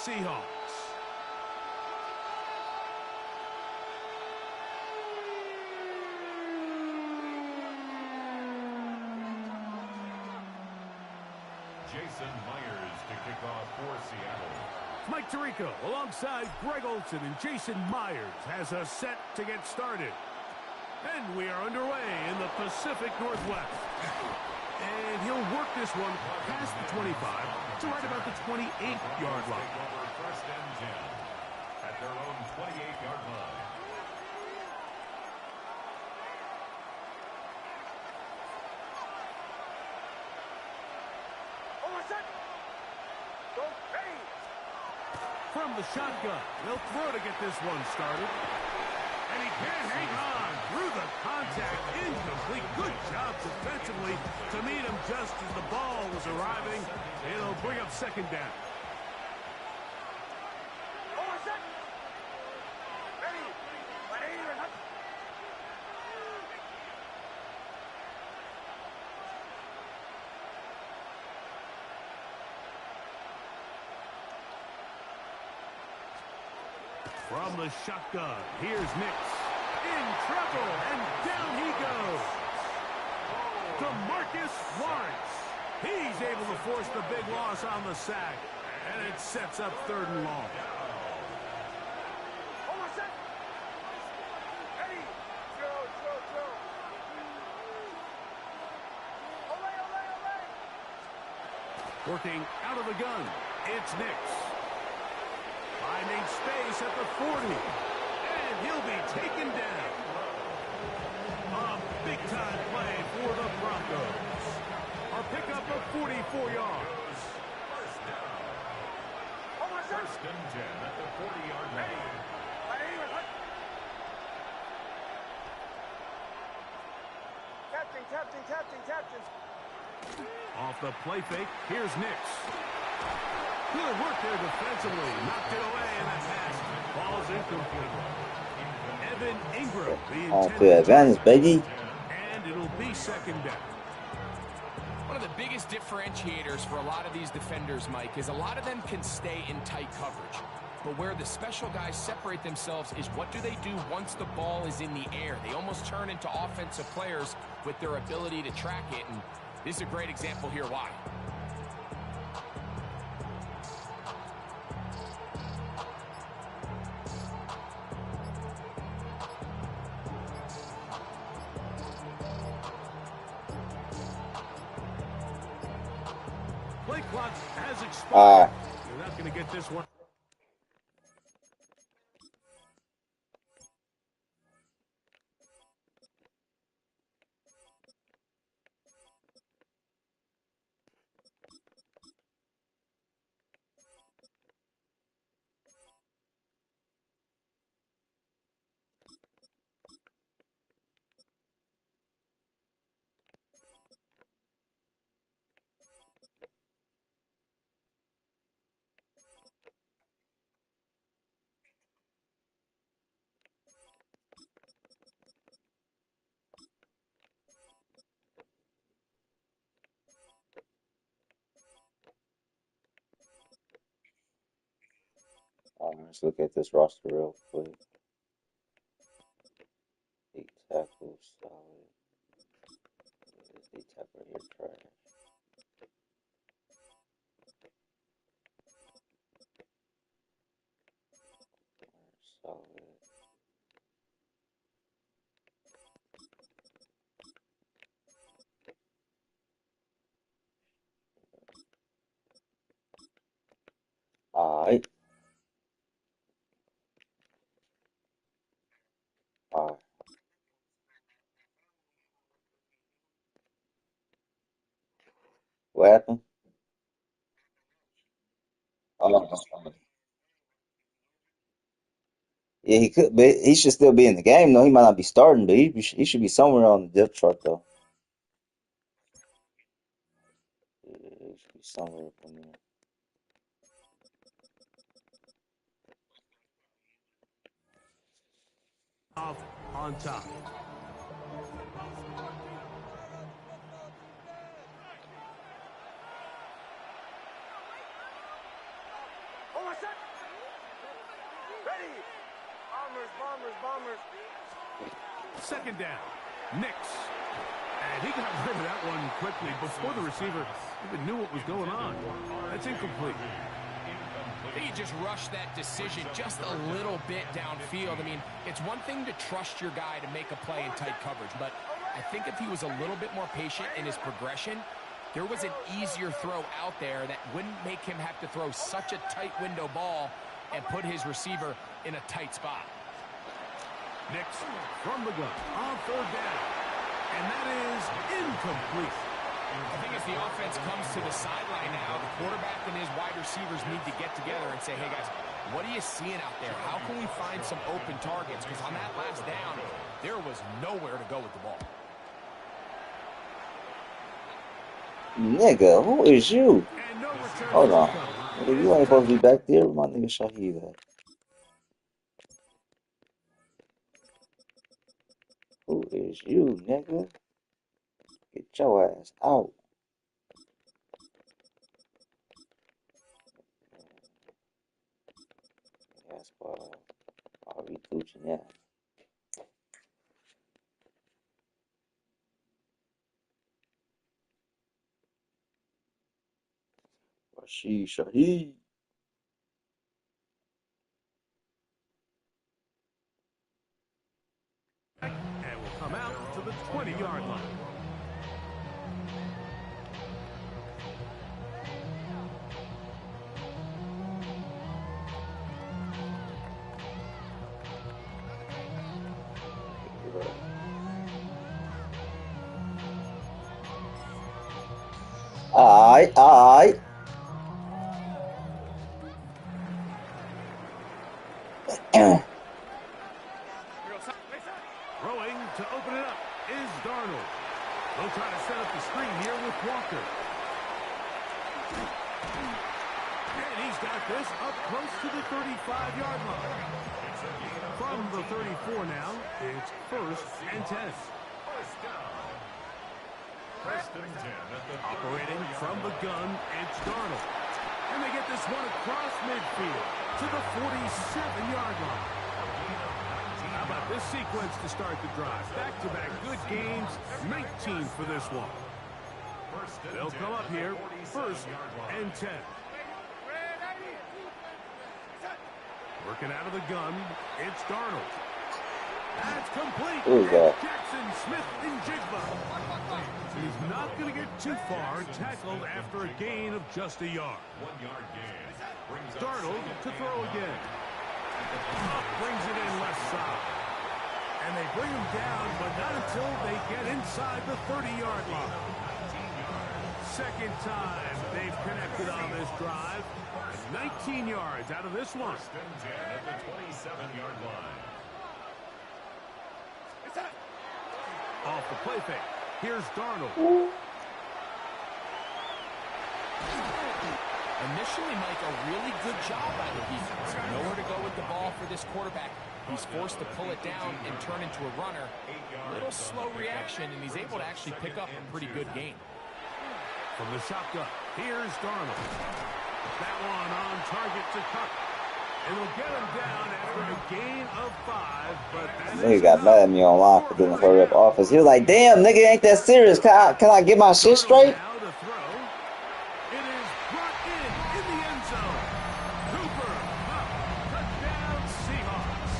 Seahawks. Jason Myers to kick off for Seattle. Mike Tirico alongside Greg Olsen, and Jason Myers has us set to get started. And we are underway in the Pacific Northwest. And he'll work this one past the 25 to right about the 28-yard line. First and 10 at their own 28-yard line. From the shotgun, they'll throw to get this one started. And he can't hang on through the contact. Incomplete. Good job defensively to meet him just as the ball was arriving. It'll bring up second down. From the shotgun, here's Nix. In trouble, and down he goes. DeMarcus Lawrence. He's able to force the big loss on the sack, and it sets up 3rd and long. Working out of the gun, it's Nix. Finding space at the 40. And he'll be taken down. A big-time play for the Broncos. A pickup of 44 yards. First down. First and 10 at the 40-yard line. Captain. Off the play fake, here's Nix. Good work there defensively. Knocked it away, and that pass falls incomplete. Evan Ingram, the On to advantage, baby. And it'll be second down. One of the biggest differentiators for a lot of these defenders, Mike, is a lot of them can stay in tight coverage. But where the special guys separate themselves is what do they do once the ball is in the air? They almost turn into offensive players with their ability to track it, and this is a great example here why. Play clock has expired. You're not going to get this one. Let's look at this roster real quick. 8 tackles, solid. 8 tackles here, trash. Solid. Alright. Alright. What happened? Oh, yeah, he could, but he should still be in the game though. He might not be starting, but he should be somewhere on the depth chart though. Yeah, he should be somewhere up in there. Off on top. Second down. Nix. And he got rid of that one quickly before the receiver even knew what was going on. That's incomplete. I think he just rushed that decision just a little bit downfield. I mean, it's one thing to trust your guy to make a play in tight coverage, but I think if he was a little bit more patient in his progression, there was an easier throw out there that wouldn't make him have to throw such a tight window ball and put his receiver in a tight spot. Nix from the gun on third down. And that is incomplete. I think as the offense comes to the sideline now, the quarterback and his wide receivers need to get together and say, hey, guys, what are you seeing out there? How can we find some open targets? Because on that last down, there was nowhere to go with the ball. Nigga, who is you? And no return. Hold on. Nigga, you ain't supposed to be back there with my nigga Shaheed at. Who is you, nigga? Get your ass out. That's why I'll be coaching that. Shaheed. And will come out to the 20-yard line. Alright. Throwing to open it up is Darnold. They'll try to set up the screen here with Walker. And he's got this up close to the 35-yard line. From the 34 now, it's 1st and 10. Operating from the gun, it's Darnold. And they get this one across midfield to the 47-yard line. How about this sequence to start the drive? Back-to-back good games, 19 for this one. They'll come up here, 1st and 10. Working out of the gun, it's Darnold. That's complete. Who's that? Jackson Smith in Jigba. He's not going to get too far and tackled after a gain of just a yard. 1 yard gain. Darnold to throw again. Up brings it in left side. And they bring him down, but not until they get inside the 30-yard line. Second time they've connected on this drive. 19 yards out of this one. 1st and 10 at the 27-yard line. Off the play fake. Here's Darnold. Initially, Mike, a really good job by the defense. Nowhere to go with the ball for this quarterback. He's forced to pull it down and turn into a runner. A little slow reaction, and he's able to actually pick up a pretty good gain. From the shotgun, here's Darnold. That one on target to Cup. And they'll get him down after a gain of 5, but that Nigga got mad at me online for doing hurry up offense. He was like, damn, nigga, ain't that serious. Can I get my shit straight? Now to throw. It is brought in the end zone. Cooper Kupp, touchdown Seahawks.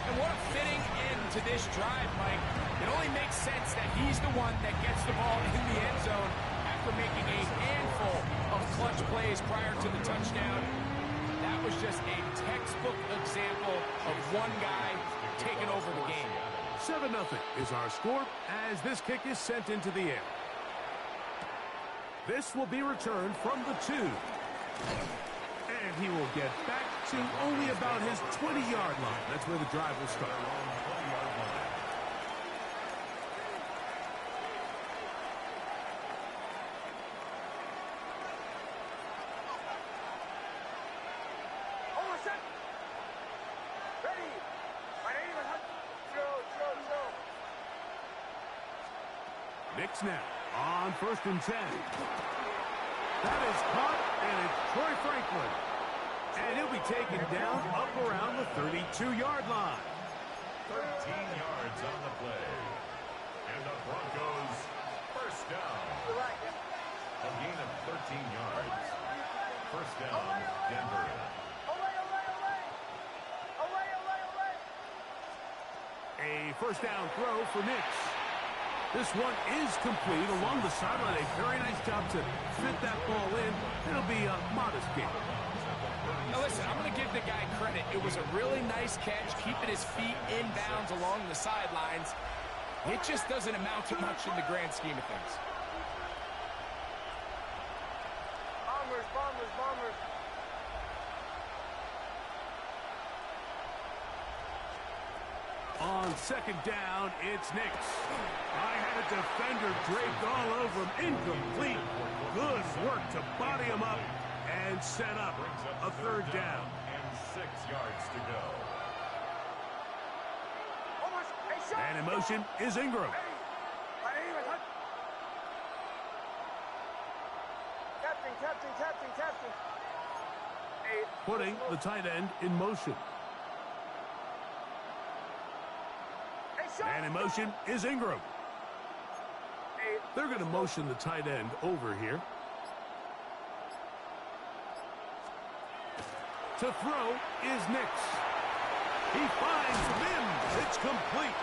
And what a fitting end to this drive, Mike. It only makes sense that he's the one that gets the ball in the end zone after making a handful of clutch plays prior to the touchdown. That was just a textbook example of one guy taking over the game. 7-0 is our score as this kick is sent into the air. This will be returned from the 2. And he will get back to only about his 20-yard line. That's where the drive will start. Nix now on 1st and 10. That is caught, and it's taken down up around the 32-yard line. 13 yards on the play. And the Broncos first down. A gain of 13 yards. First down, Denver. A first down throw for Nix. This one is complete along the sideline. A very nice job to fit that ball in. It'll be a modest gain. Now listen, I'm going to give the guy credit. It was a really nice catch, keeping his feet in bounds along the sidelines. It just doesn't amount to much in the grand scheme of things. Bombers. On second down, it's Nix. I had a defender draped all over him. Incomplete. Good work to body him up and set up a third down. And 6 yards to go. And in motion is Ingram. Captain. Putting the tight end in motion. And in motion is Ingram. They're going to motion the tight end over here. To throw is Nix. He finds Mims. It's complete.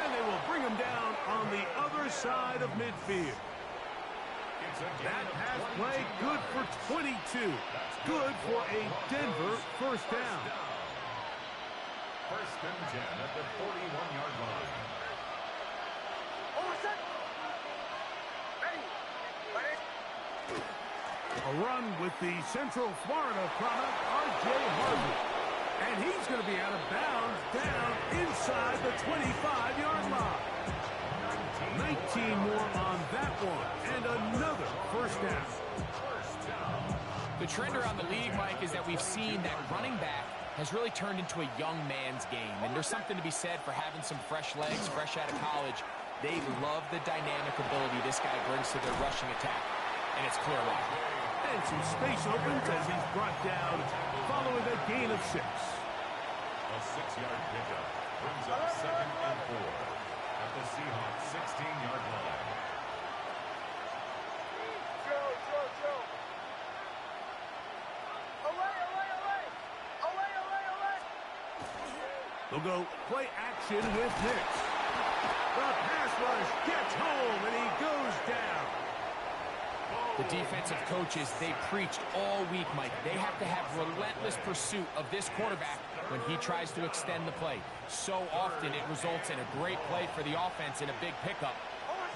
And they will bring him down on the other side of midfield. That pass play good for 22. Good for a Denver first down. First and 10 at the 41-yard line. A run with the Central Florida product, R.J. Harvey. And he's going to be out of bounds down inside the 25-yard line. 19 more on that one. And another first down. The trend around the league, Mike, is that we've seen that running back has really turned into a young man's game. And there's something to be said for having some fresh legs, fresh out of college. They love the dynamic ability this guy brings to their rushing attack. And it's clear why. And some space opens as he's brought down following a gain of 6. A 6-yard pickup brings up second and 4 at the Seahawks 16-yard line. They'll go play action with Nix. The pass rush gets home, and he goes down. The defensive coaches, they preached all week, Mike. They have to have relentless pursuit of this quarterback when he tries to extend the play. So often it results in a great play for the offense and a big pickup.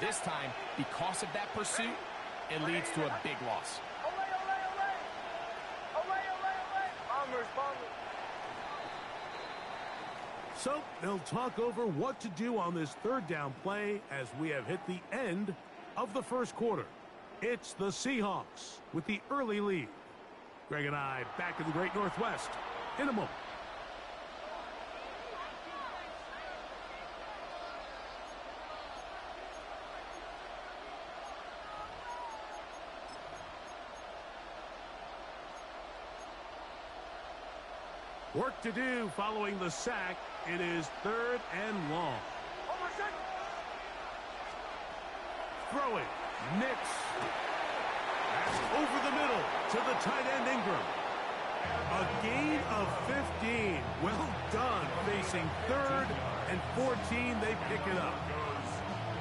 This time, because of that pursuit, it leads to a big loss. So they'll talk over what to do on this third down play as we have hit the end of the first quarter. It's the Seahawks with the early lead. Greg and I back in the Great Northwest in a moment. Work to do following the sack. It is 3rd and long. Throwing. Nix. That's over the middle to the tight end Ingram. A gain of 15. Well done. Facing 3rd and 14. They pick it up.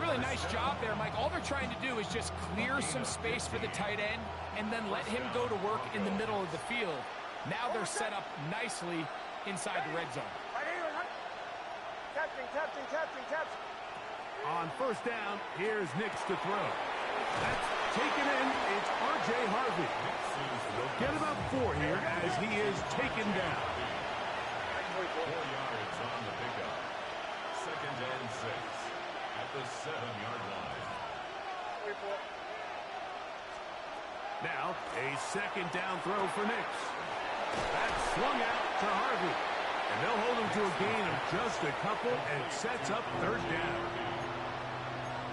Really nice job there, Mike. All they're trying to do is just clear some space for the tight end and then let him go to work in the middle of the field. Now they're set up nicely inside the red zone. Captain. On first down, here's Nix to throw. That's taken in. It's R.J. Harvey. They'll get about 4 here as he is taken down. 4 yards on the pickup. 2nd and 6 at the 7-yard line. Now, a 2nd down throw for Nix. That's swung out to Harvey. And they'll hold him to a gain of just a couple and sets up 3rd down.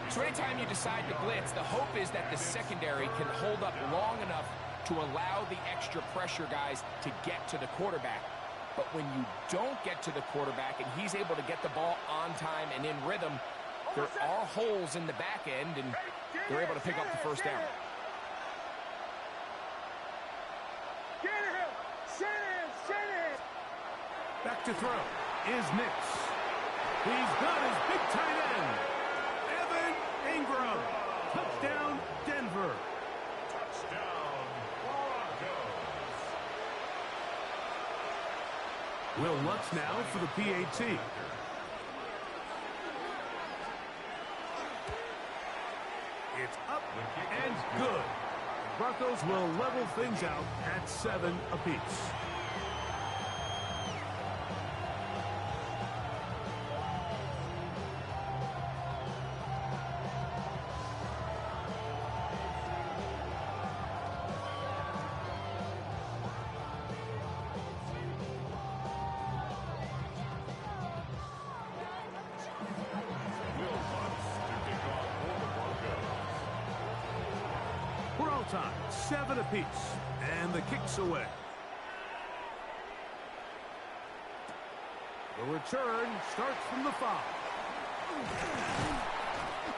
So anytime you decide to blitz, the hope is that the secondary can hold up long enough to allow the extra pressure guys to get to the quarterback. But when you don't get to the quarterback and he's able to get the ball on time and in rhythm, there are holes in the back end, and they're able to pick up the first down. Back to throw is Nix. He's got his big tight end, Evan Ingram. Touchdown, Denver. Touchdown, Broncos. Will Lutz now for the PAT. It's up and good. Broncos will level things out at 7 apiece. Time, 7 apiece, and the kick's away. The return starts from the 5.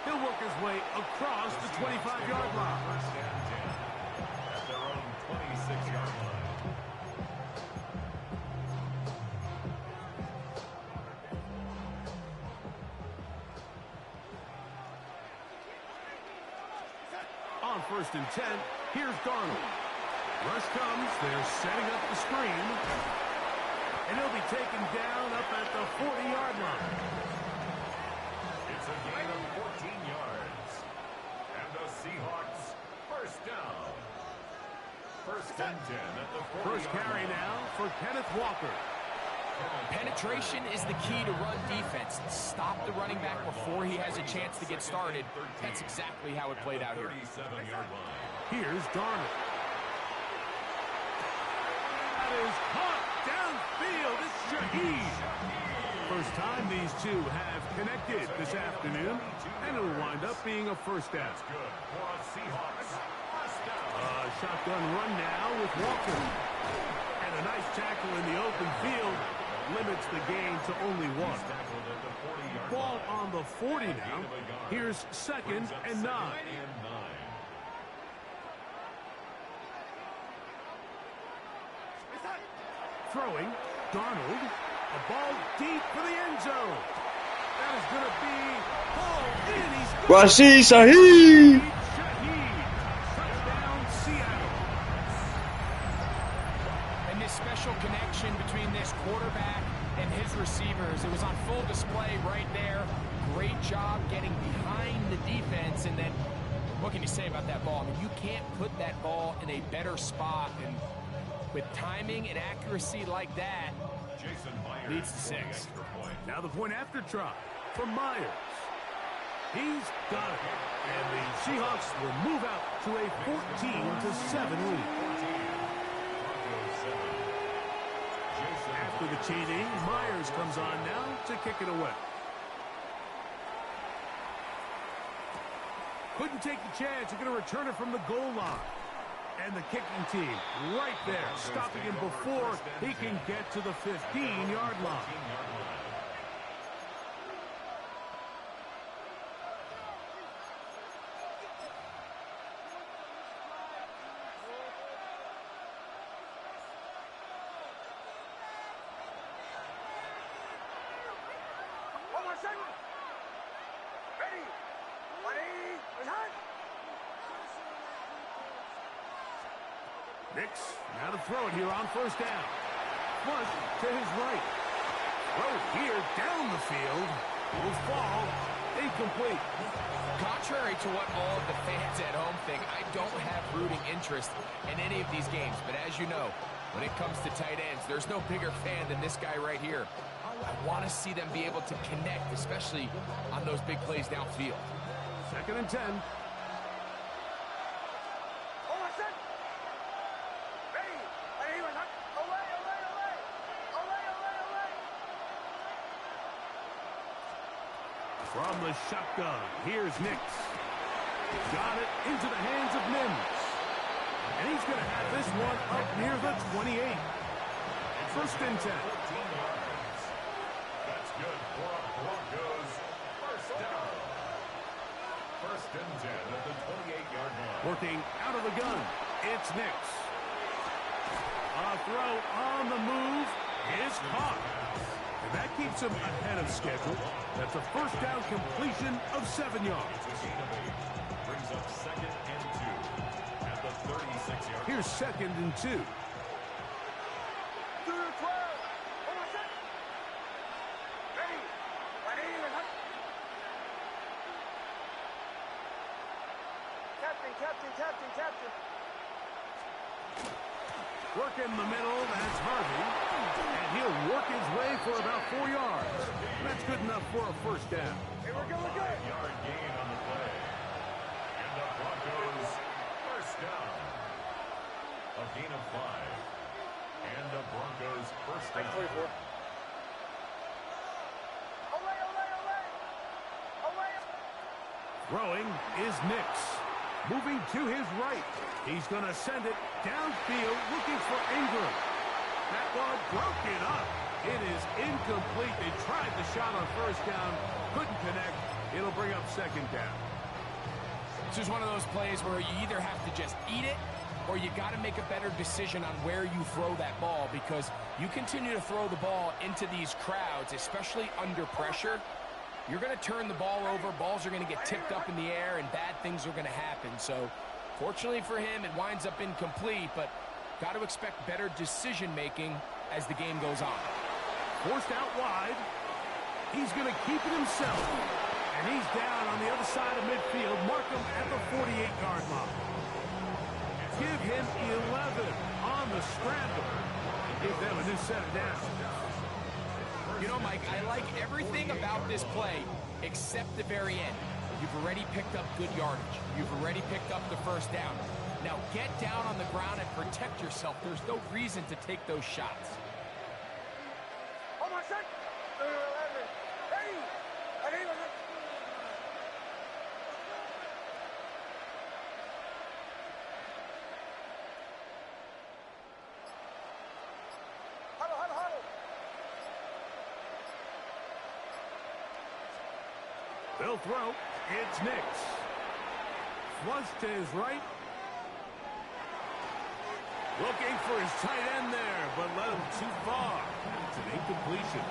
He'll work his way across the 25-yard line. First and 10 at their own 26-yard line. On 1st and 10, here's Darnold. Rush comes, they're setting up the screen. And he'll be taken down up at the 40-yard line. It's a gain of 14 yards. And the Seahawks first down. 1st and 10 at the 40-yard line. First carry now for Kenneth Walker. Penetration is the key to run defense. Stop the running back before he has a chance to get started. That's exactly how it played out here. 37-yard line. Here's Darnold. That is caught downfield. It's Shaheed. First time these two have connected this afternoon, and it'll wind up being a first down. Good for a Seahawks first down. A shotgun run now with Walker. And a nice tackle in the open field limits the gain to only 1. Tackled at the 40-yard Ball line. on the 40 now. Here's 2nd and 9. Throwing, Darnold. A ball deep for the end zone. That is going to be hauled in. He's got Rashid Shaheed. Shaheed. Touchdown, Seattle. And this special connection between this quarterback and his receivers, it was on full display right there. Great job getting behind the defense. And then what can you say about that ball? I mean, you can't put that ball in a better spot. And with timing and accuracy like that, leads to 6. Now the point after try from Myers. He's got it. And the Seahawks will move out to a 14-7 lead. After the TD, Myers comes on now to kick it away. Couldn't take the chance. You're going to return it from the goal line. And the kicking team right there, stopping him before he can get to the 15-yard line. Nix, now to throw it here on first down. Flush to his right. Throw here down the field. Will fall. Incomplete. Contrary to what all of the fans at home think, I don't have rooting interest in any of these games. But as you know, when it comes to tight ends, there's no bigger fan than this guy right here. I want to see them be able to connect, especially on those big plays downfield. 2nd and 10. From the shotgun, here's Nix. Got it into the hands of Mims. And he's going to have this one up near the 28. First and 10. That's good for a Broncos first down. First and 10 at the 28-yard line. Working out of the gun, it's Nix. A throw on the move is caught. And that keeps him ahead of schedule. That's a first down completion of 7 yards. Brings up second and 2 at the 36-yard. Here's second and 2. Captain. Work in the middle, that's Harvey. And he'll work his way for about 4 yards. That's good enough for a first down. Hey, we're good. 5-yard gain on the play. And the Broncos first down. A gain of 5. And the Broncos first down. 24. Throwing is Nix. Moving to his right. He's going to send it downfield looking for Ingram. That ball broken up. It is incomplete. They tried the shot on first down. Couldn't connect. It'll bring up second down. This is one of those plays where you either have to just eat it or you got to make a better decision on where you throw that ball, because you continue to throw the ball into these crowds, especially under pressure, you're going to turn the ball over, balls are going to get tipped up in the air, and bad things are going to happen. So, fortunately for him, it winds up incomplete, but got to expect better decision-making as the game goes on. Forced out wide. He's going to keep it himself. And he's down on the other side of midfield. Mark him at the 48-yard line. Give him 11 on the scramble. Give them a new set of downs. You know, Mike, I like everything about this play except the very end. You've already picked up good yardage. You've already picked up the first down. Now get down on the ground and protect yourself. There's no reason to take those shots. Oh, my son! Hey! Huddle. They'll throw. It's Nix. Flush to his right. Looking for his tight end there, but led him too far. It's an incompletion.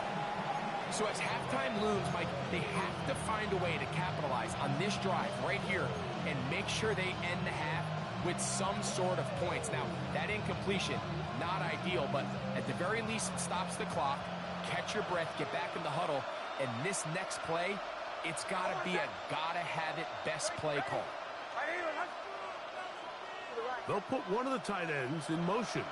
So as halftime looms, Mike, they have to find a way to capitalize on this drive right here and make sure they end the half with some sort of points. Now, that incompletion, not ideal, but at the very least, it stops the clock. Catch your breath, get back in the huddle, and this next play, it's got to be a gotta-have-it best play call. They'll put one of the tight ends in motion.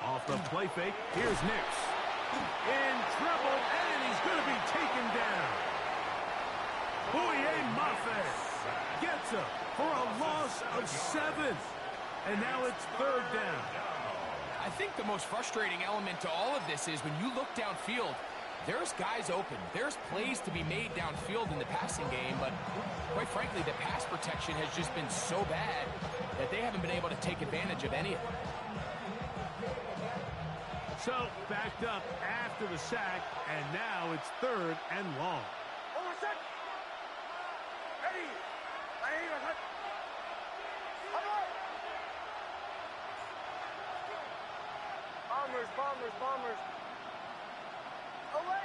Off the play fake, here's Nix. In trouble, and he's going to be taken down. Boye Mafe gets him for a loss of 7. And now it's third down. I think the most frustrating element to all of this is when you look downfield, there's guys open. There's plays to be made downfield in the passing game, but quite frankly, the pass protection has just been so bad that they haven't been able to take advantage of any of it. So, backed up after the sack, and now it's third and long. Bombers. Away.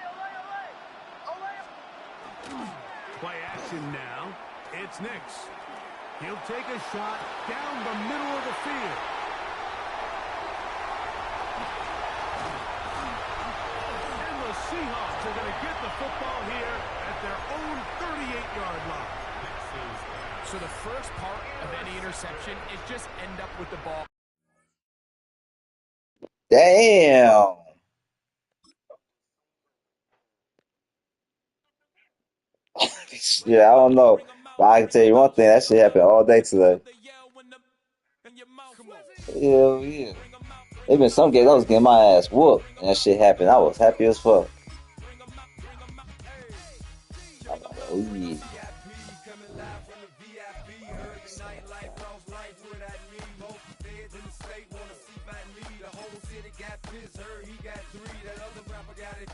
Play action now. It's Nix. He'll take a shot down the middle of the field. And the Seahawks are going to get the football here at their own 38-yard line. So the first part of any interception is just end up with the ball. Damn. Yeah, I don't know. But I can tell you one thing, that shit happened all day today. Hell yeah. There been some games I was getting my ass whooped, and that shit happened. I was happy as fuck. I'm like, Oh yeah. Coming live from the VIP, heard the nightlife, lost life without me. Both feds in the state wanna see by me. The whole city got pissed, heard he got 3. That other rapper got it